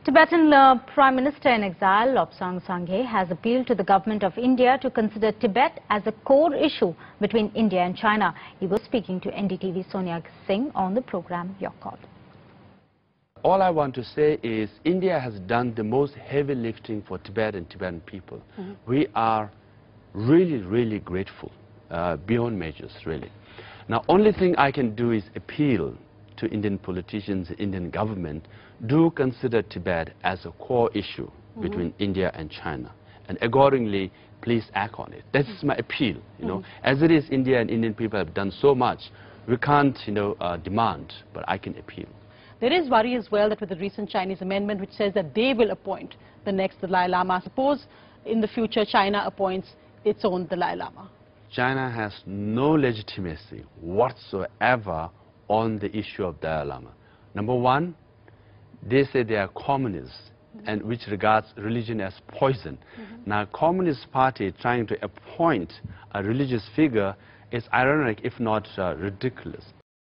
Tibetan Prime Minister in exile, Lobsang Sangay, has appealed to the government of India to consider Tibet as a core issue between India and China. He was speaking to NDTV Sonia Singh on the program Your Call. All I want to say is India has done the most heavy lifting for Tibet and Tibetan people. We are really grateful, beyond measures, really. Now, only thing I can do is appeal to Indian politicians, Indian government, do consider Tibet as a core issue between India and China. And accordingly, please act on it. That's my appeal, you know. As it is, India and Indian people have done so much. We can't, demand, but I can appeal. There is worry as well that with the recent Chinese amendment which says that they will appoint the next Dalai Lama. Suppose in the future China appoints its own Dalai Lama. China has no legitimacy whatsoever on the issue of Dalai Lama. Number one, they say they are communists, and which regards religion as poison. Now, Communist Party trying to appoint a religious figure is ironic, if not ridiculous.